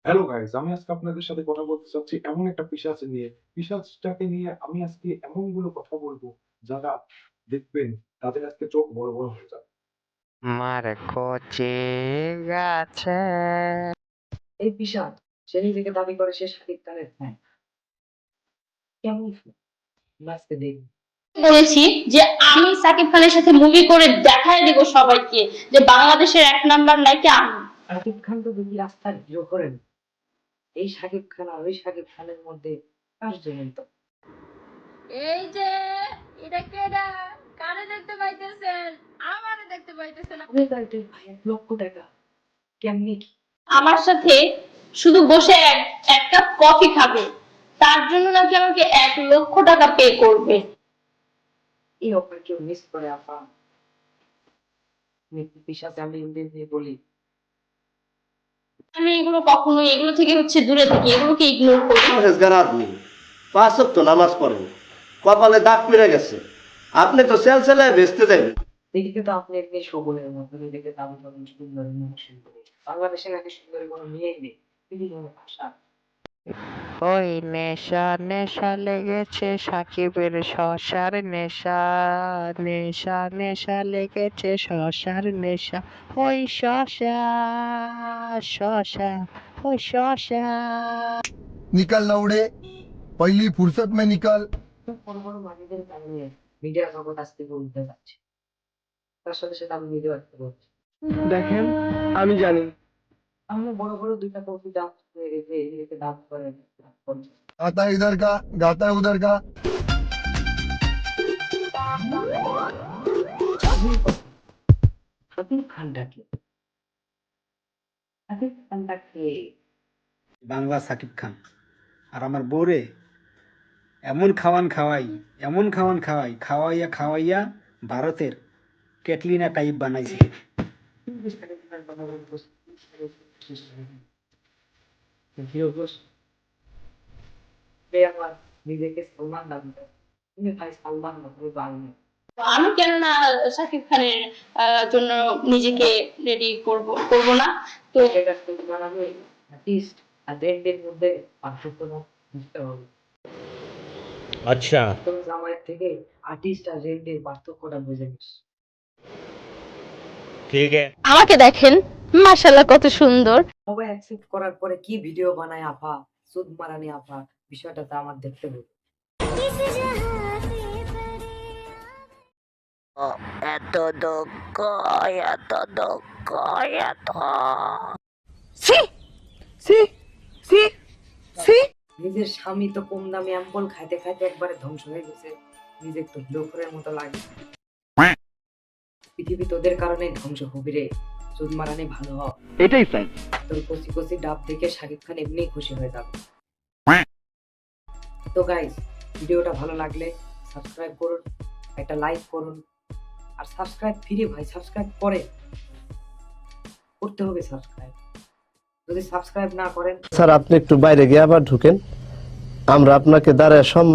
Hello guys, আমি আজকে আপনাদের সাথে কথা বলতে চাচ্ছি এমন একটা পিশাচ নিয়ে। পিশাচটাকে নিয়ে আমি আজকে এমনগুলো কথা বলবো, যারা দেখবেন তাদের আজকে চোখ বড় বড় হয়ে যাবে। আমার কচি গাছে। এই পিশাচ সে নিজেকে দাবি করে সে শাকিব খানের ফ্যান। কেমন নাচতে দেখি। বলেছি যে আমি সাকিব খানের সাথে মুভি করে দেখায় দিব সবাইকে যে বাংলাদেশের এক নাম্বার নায়িকা আমি। শাকিব খান তো দেখি রাস্তার হিরো করেন। এই শাকিব খান আর ওই শাকিব খানের মধ্যে কার জমিত? এই যে এটা কেডা, কারে দেখতে পাইতেছেন? আমারে দেখতে পাইতেছেন? আমি তাইতে ভাই 1,00,000 টাকা কেমনি কি? আমার সাথে শুধু বসে এক কাপ কফি খাবে, তার জন্য নাকি আমাকে 1,00,000 টাকা পে করবে। এই অফার কেউ মিস করে আপা? পিশাচ আমি ইন্ডিয়ান বলি। আমি এগুলো থেকে দূরে থাকি, এগুলোকে ইগনোর করি। পরহেজগার আদমি, 5 ওয়াক্ত নামাজ পড়েন, কপালে দাগ পড়ে গেছে, আপনি তো সেলসেলায় বেচতে যাবেন। এদিকে তো আপনি একদিন সবলের মতো, এদিকে দামি দামি সুন্দরী মেয়ে সুন্দরী। বাংলাদেশে নাকি সুন্দরী কোনো মেয়েই নেই, বিভিন্ন ভাষা। ওই নেশা নেশা লেগেছে সাকিবের শশার নেশা, নেশা নেশা লেগেছে শশার নেশা। ওই শশা শশা, ওই শশা। निकल लौड़े, पहली फुर्सत में निकल। বড় বড় মাটিদের কারণে মিডিয়া জগৎ আজ থেকে উঠতে যাচ্ছে। তার সাথে সাথে আমি নিজেও একটা করছি। দেখেন, আমি জানি আমি বড় বড় দুইটা কপি ডান্স করে রেখে এদিকে ডান্স করে করছি। आता है इधर का, गाता है उधर का। শাকিব খানটা কি? শাকিব খানটা কে? বাংলা সাকিব খান। আর আমার বউরে এমন খাওয়ান খাওয়াই, এমন খাওয়ান খাওয়াই, খাওয়াইয়া খাওয়াইয়া ভারতের ক্যাটলিনা টাইপ বানাইছে। শাকিব খান কথা বলতে হিরো ঘোষ আমার নিজেকে সালমান দাবি করে। তুমি ভাই সালমান না, তুমি বাংলা। আমি কেন না সাকিব খানের জন্য নিজেকে রেডি করব না? তো এটা কিন্তু বানাবে আর্টিস্ট আর ব্র্যান্ডের মধ্যে পার্থক্য বুঝতে হবে। আচ্ছা, তুমি জামাইয়ের থেকে আর্টিস্ট আর ব্র্যান্ডের পার্থক্যটা বুঝে নিস। ঠিক আছে। আমাকে দেখেন, মাশাআল্লাহ কত সুন্দর। সবাই অ্যাকসেপ্ট করার পরে কি ভিডিও বানায় আপা, সুদ মারানি আপা, বিষয়টা তো আমার দেখতে হবে। এত দুঃখ, এত দুঃখ, এত। নিজের স্বামী তো কম দামি অ্যাম্পল খাইতে খাইতে একবারে ধ্বংস হয়ে গেছে, নিজের তো লোকের মতো লাগে। পৃথিবী তোদের কারণে ধ্বংস হবি রে, সুদ মারানি ভালো হ। এটাই ফ্যান। তোর কচি কচি ডাব দেখে শাকিব খান এমনিই খুশি হয়ে যাবে। তো গাইস, ভিডিওটা ভালো লাগলে সাবস্ক্রাইব করুন, একটা লাইক করুন। আর সাবস্ক্রাইব ফ্রি ভাই, সাবস্ক্রাইব করতে হবে সাবস্ক্রাইব। যদি সাবস্ক্রাইব না করেন, স্যার আপনি একটু বাইরে গিয়ে আবার ঢুকেন, আমরা আপনাকে দাঁড়ায় সম্মান